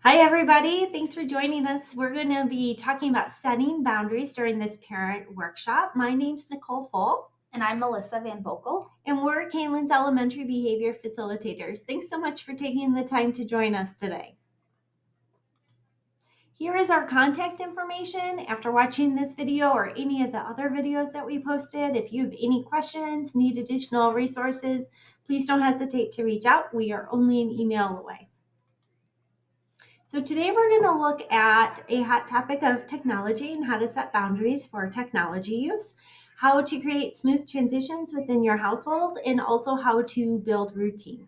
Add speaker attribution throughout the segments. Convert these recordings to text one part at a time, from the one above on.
Speaker 1: Hi, everybody. Thanks for joining us. We're going to be talking about setting boundaries during this parent workshop. My name's Nicole Full.
Speaker 2: And I'm Melissa Van Boekel.
Speaker 1: And we're Kaneland's elementary behavior facilitators. Thanks so much for taking the time to join us today. Here is our contact information. After watching this video or any of the other videos that we posted, if you have any questions, need additional resources, please don't hesitate to reach out. We are only an email away. So today we're going to look at a hot topic of technology and how to set boundaries for technology use, how to create smooth transitions within your household, and also how to build routines.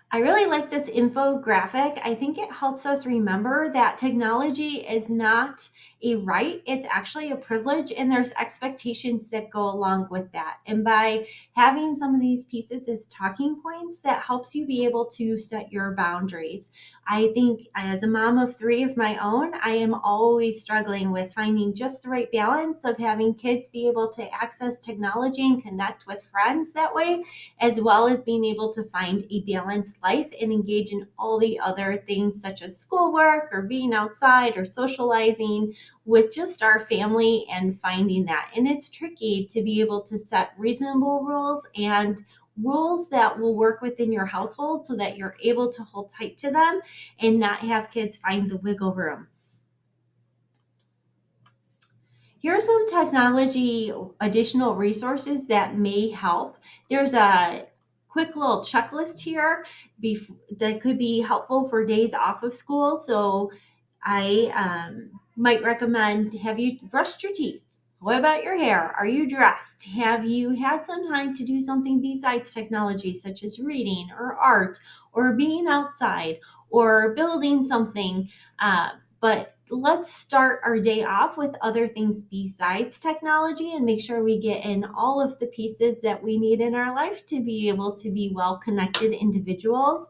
Speaker 1: I really like this infographic. I think it helps us remember that technology is not a right, it's actually a privilege, and there's expectations that go along with that. And by having some of these pieces as talking points, that helps you be able to set your boundaries. I think as a mom of three of my own, I am always struggling with finding just the right balance of having kids be able to access technology and connect with friends that way, as well as being able to find a balanced life and engage in all the other things such as schoolwork or being outside or socializing with just our family and finding that. And it's tricky to be able to set reasonable rules and rules that will work within your household so that you're able to hold tight to them and not have kids find the wiggle room. Here are some technology additional resources that may help. There's a quick little checklist here that could be helpful for days off of school. So I might recommend, have you brushed your teeth? What about your hair? Are you dressed? Have you had some time to do something besides technology, such as reading or art or being outside or building something? But let's start our day off with other things besides technology and make sure we get in all of the pieces that we need in our life to be able to be well connected individuals.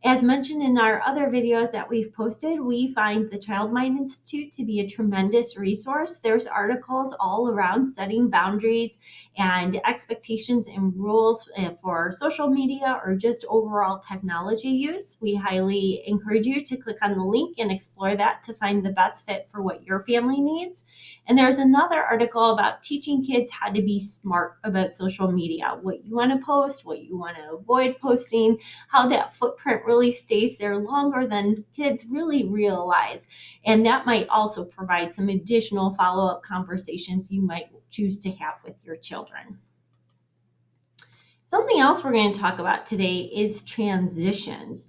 Speaker 1: As mentioned in our other videos that we've posted, we find the Child Mind Institute to be a tremendous resource. There's articles all around setting boundaries and expectations and rules for social media or just overall technology use. We highly encourage you to click on the link and explore that to find the best fit for what your family needs. And there's another article about teaching kids how to be smart about social media, what you want to post, what you want to avoid posting, how that footprint really stays there longer than kids really realize. And that might also provide some additional follow-up conversations you might choose to have with your children. Something else we're going to talk about today is transitions.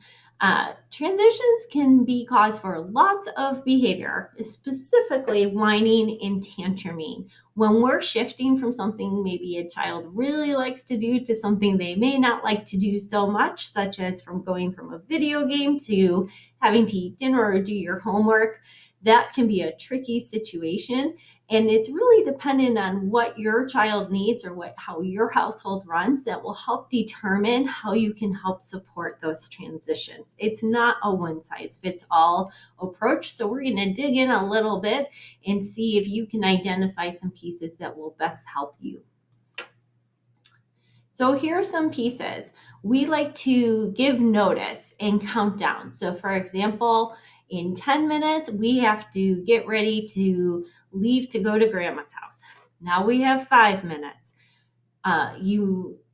Speaker 1: Transitions can be cause for lots of behavior, specifically whining and tantruming. When we're shifting from something maybe a child really likes to do to something they may not like to do so much, such as from going from a video game to having to eat dinner or do your homework, that can be a tricky situation. And it's really dependent on what your child needs or how your household runs that will help determine how you can help support those transitions. It's not a one size fits all approach. So we're going to dig in a little bit and see if you can identify some pieces that will best help you. So here are some pieces. We like to give notice and count down. So for example, in 10 minutes, we have to get ready to leave to go to grandma's house. Now we have 5 minutes.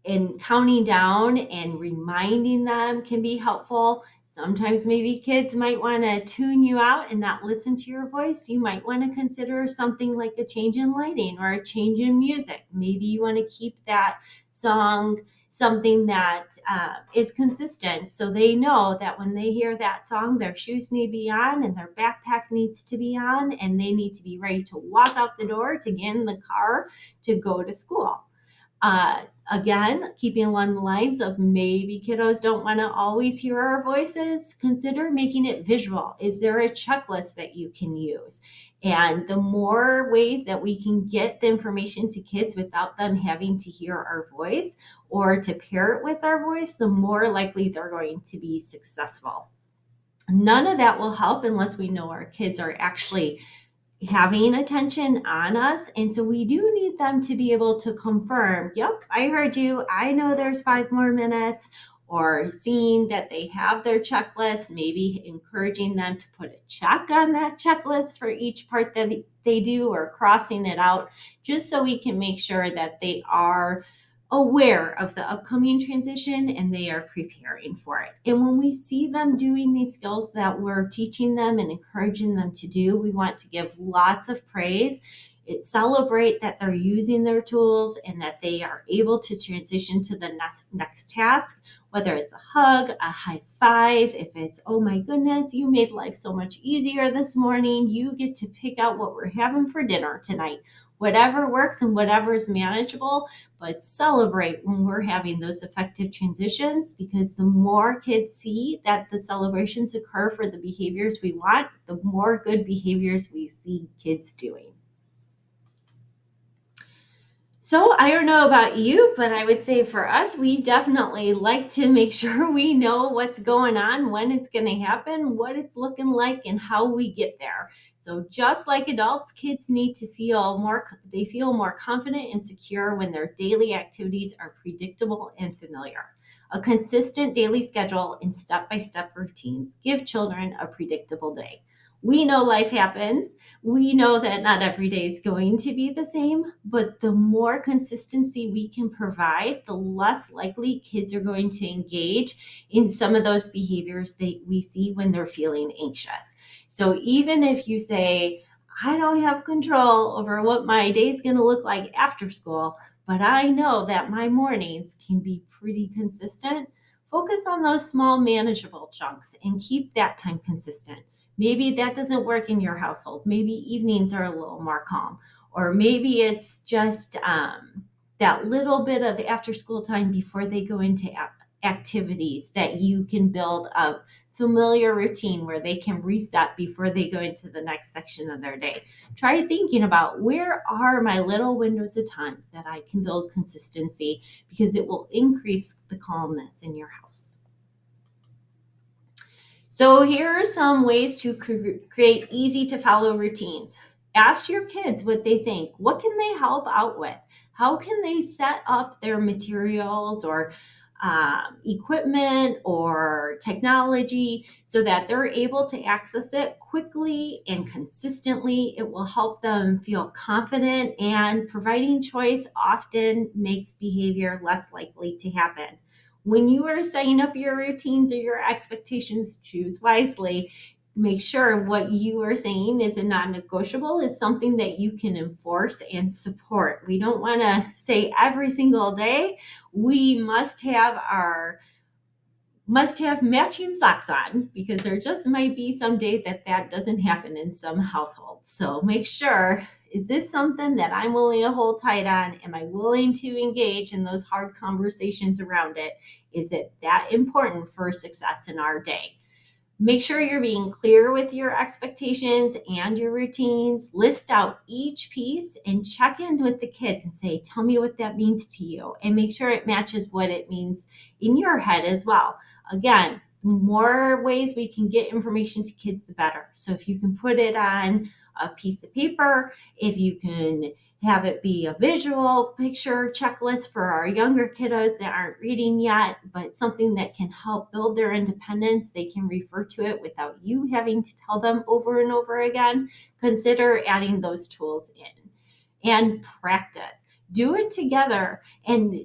Speaker 1: In counting down and reminding them can be helpful. Sometimes maybe kids might want to tune you out and not listen to your voice. You might want to consider something like a change in lighting or a change in music. Maybe you want to keep that song something that is consistent so they know that when they hear that song, their shoes need to be on and their backpack needs to be on and they need to be ready to walk out the door to get in the car to go to school. Again, keeping along the lines of maybe kiddos don't want to always hear our voices, consider making it visual. Is there a checklist that you can use? And the more ways that we can get the information to kids without them having to hear our voice or to pair it with our voice, the more likely they're going to be successful. None of that will help unless we know our kids are actually having attention on us. And so we do need them to be able to confirm, yep, I heard you. I know there's 5 more minutes. or seeing that they have their checklist, maybe encouraging them to put a check on that checklist for each part that they do, or crossing it out, just so we can make sure that they are aware of the upcoming transition and they are preparing for it. And when we see them doing these skills that we're teaching them and encouraging them to do, we want to give lots of praise. Celebrate that they're using their tools and that they are able to transition to the next task, whether it's a hug, a high five, if it's, oh my goodness, you made life so much easier this morning, you get to pick out what we're having for dinner tonight. Whatever works and whatever is manageable, but celebrate when we're having those effective transitions, because the more kids see that the celebrations occur for the behaviors we want, the more good behaviors we see kids doing. So I don't know about you, but I would say for us, we definitely like to make sure we know what's going on, when it's going to happen, what it's looking like, and how we get there. So just like adults, kids need to feel more confident and secure when their daily activities are predictable and familiar. A consistent daily schedule and step-by-step routines give children a predictable day. We know life happens. We know that not every day is going to be the same, but the more consistency we can provide, the less likely kids are going to engage in some of those behaviors that we see when they're feeling anxious. So even if you say, I don't have control over what my day is going to look like after school, but I know that my mornings can be pretty consistent, focus on those small manageable chunks and keep that time consistent. Maybe that doesn't work in your household. Maybe evenings are a little more calm, or maybe it's just that little bit of after school time before they go into activities that you can build a familiar routine where they can reset before they go into the next section of their day. Try thinking about, where are my little windows of time that I can build consistency, because it will increase the calmness in your house. So here are some ways to create easy to follow routines. Ask your kids what they think. What can they help out with? How can they set up their materials or equipment or technology so that they're able to access it quickly and consistently? It will help them feel confident, and providing choice often makes behavior less likely to happen. When you are setting up your routines or your expectations, choose wisely. Make sure what you are saying is a non-negotiable, is something that you can enforce and support. We don't want to say every single day, we must have matching socks on, because there just might be some day that doesn't happen in some households. So make sure, is this something that I'm willing to hold tight on? Am I willing to engage in those hard conversations around it? Is it that important for success in our day? Make sure you're being clear with your expectations and your routines. List out each piece and check in with the kids and say, tell me what that means to you. And make sure it matches what it means in your head as well. Again, the more ways we can get information to kids, the better. So if you can put it on a piece of paper, if you can have it be a visual picture checklist for our younger kiddos that aren't reading yet, but something that can help build their independence, they can refer to it without you having to tell them over and over again, consider adding those tools in. And practice. Do it together. And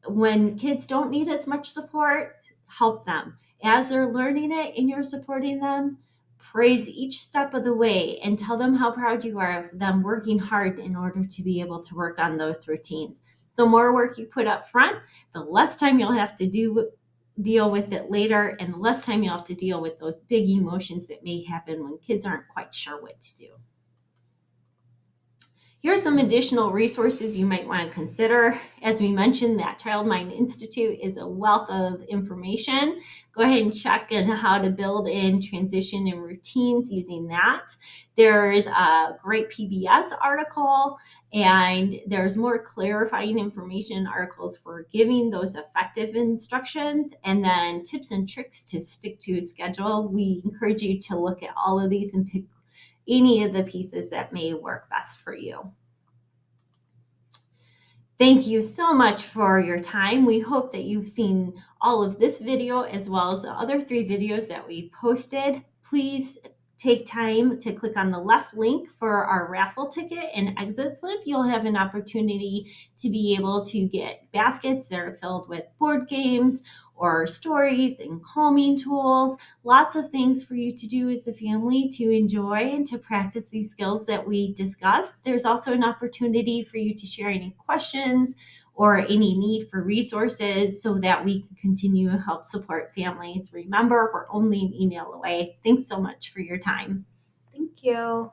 Speaker 1: when kids don't need as much support, help them. As they're learning it and you're supporting them, praise each step of the way and tell them how proud you are of them working hard in order to be able to work on those routines. The more work you put up front, the less time you'll have to deal with it later, and the less time you'll have to deal with those big emotions that may happen when kids aren't quite sure what to do. Here are some additional resources you might want to consider. As we mentioned, that Child Mind Institute is a wealth of information. Go ahead and check on how to build in transition and routines using that. There's a great PBS article, and there's more clarifying information articles for giving those effective instructions, and then tips and tricks to stick to a schedule. We encourage you to look at all of these and pick any of the pieces that may work best for you. Thank you so much for your time. We hope that you've seen all of this video as well as the other 3 videos that we posted. Please take time to click on the left link for our raffle ticket and exit slip. You'll have an opportunity to be able to get baskets that are filled with board games or stories and calming tools. Lots of things for you to do as a family to enjoy and to practice these skills that we discussed. There's also an opportunity for you to share any questions or any need for resources so that we can continue to help support families. Remember, we're only an email away. Thanks so much for your time.
Speaker 2: Thank you.